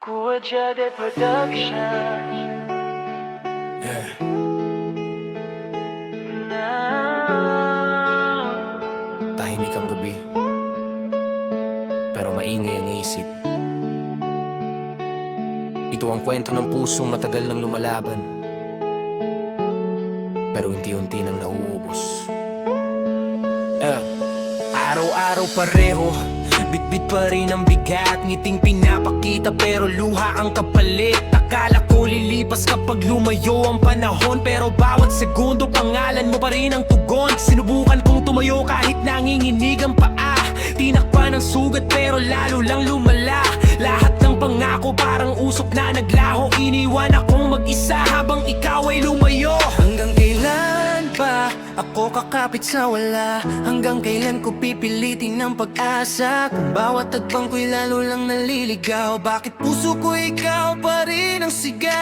Kuwajade Production. Yeah. Tahimik ang gabi, pero maingay ang isip. Ito ang kwento ng pusong matagal nang lumalaban, pero unti-unti nang nauubos. Araw-araw pareho, bitbit pa rin ang bigat. Ngiting pinapakita pero luha ang kapalit. Akala ko lilipas kapag lumayo ang panahon, pero bawat segundo pangalan mo pa rin ang tugon. Sinubukan kong tumayo kahit nanginginig ang paa. Tinakpan ang sugat pero lalo lang lumala. Lahat ng pangako parang usok na naglaho. Iniwan akong mag-isa habang ikaw ay lumayo. Hanggang kailan ba ako kakapit sa wala? Hanggang kailan ko pipilitin ng pag-asa? Kung bawat tagbang ko'y lalo lang naliligaw, bakit puso ko ikaw pa rin ang sigaw?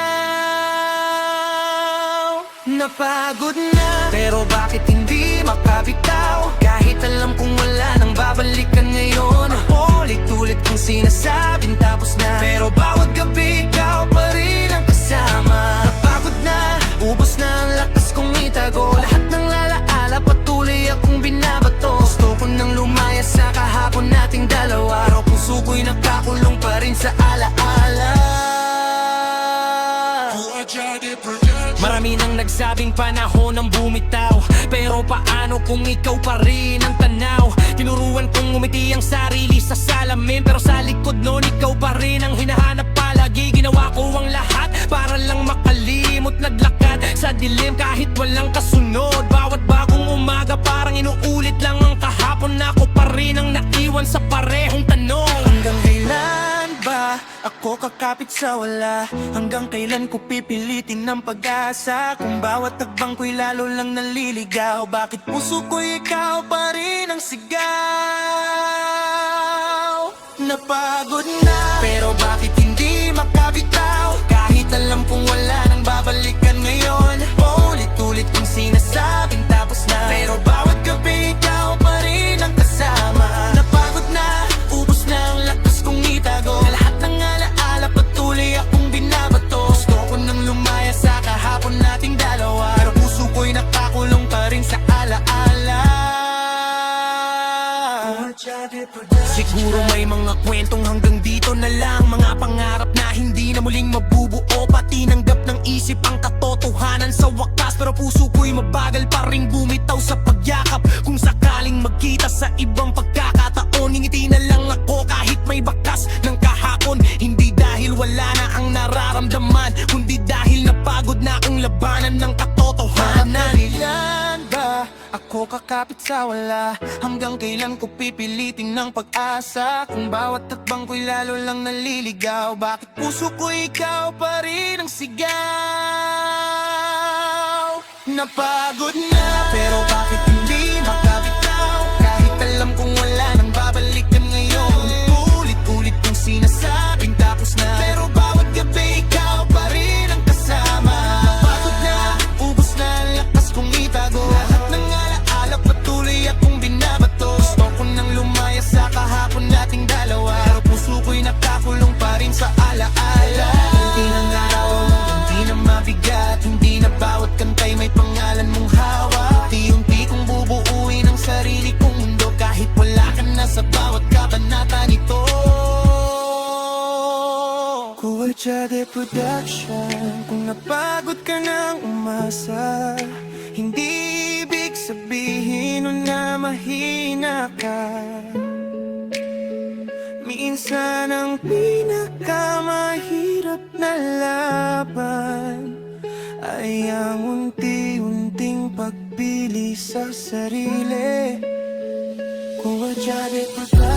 Napagod na, pero bakit hindi makabitaw? Kahit alam kong wala nang babalikan ngayon. Ulit-ulit kong sinasabing tapos na, pero bawat gabi ikaw pa rin ang kasama. Napagod na, ubos na ang lakas kong itago. Lahat ng lalaala patuloy akong binabato. Gusto ko nang lumaya sa kahapon nating dalawa. Pero puso ko'y nakakulong pa rin sa alaala. Marami nang nagsabing panahon ang bumitaw, pero paano kung ikaw pa rin ang tanaw? Tinuruan kong umiti ang sarili sa salamin, pero sa likod nun ikaw pa rin ang hinahanap palagi. Ginawa ko ang lahat para lang makalimot. Naglakad sa dilim kahit walang kasunod. Bawat bagong umaga parang inuulit lang ang kahapon. Ako pa rin ang naiwan sa parehong tanong. Hanggang kailan ba ako kakapit sa wala? Hanggang kailan ko pipilitin ng pag-asa? Kung bawat tagbang ko'y lalo lang naliligaw, bakit puso ko'y ikaw pa rin ang sigaw? Napagod na, pero bakit hindi makabitaw? Kahit alam kong wala nang babalikan ngayon. Ulit-ulit kong sinasabing tapos na, pero bawat gabi ikaw pa rin ang kasama. Napagod na, ubos na ang lakas kong itago. Na lahat ng alaala patuloy akong binabato. Gusto ko nang lumaya sa kahapon nating dalawa, pero puso ko'y nakakulong pa rin sa alaala. Siguro may mga kwentong hanggang dito na lang, mga pangarap na hindi na muling mabubuo. Pati nanggap ng isip ang katotohanan sa wakas, pero puso ko'y mabagal pa ring bumitaw sa pagyakap. Kung sakaling magkita sa ibang pagkakataon, ngingiti na lang ako kahit may bakas ng kahapon. Hindi dahil wala na ang nararamdaman, kundi dahil napagod na akong labanan ng katotohanan. Kailan ba ako kakapit sa wala? Hanggang kailan ko pipilitin ng pag-asa? Kung bawat takbang ko'y lalo lang naliligaw, bakit puso ko ikaw pa rin ang sigaw? Napagod na, pero bakit hindi makabitaw? Kahit alam kong wala nang babalikan ngayon. Ulit-ulit kong sinasabing tapos na, pero bawat gabi ikaw pa rin ang kasama. Napagod na, ubos na ang lakas kong itago. Lahat ng alaala patuloy akong binabato. Gusto ko nang lumaya sa kahapon nating dalawa, pero puso ko'y nakakulong pa rin sa alaala. Hindi ng araw, hindi na mabigat, hindi na bawat kantay may pangalan mong hawak. Unti-unti kong bubuuin ang sarili kong mundo, kahit wala ka na sa bawat kabanata nito. Kuwajade Production. Kung napagod ka ng umasa, hindi ibig sabihin nun na mahina ka. Minsan ang pinakamahirap na laban ay ang unti-unting pagpili sa sarili. Kuwajade Production.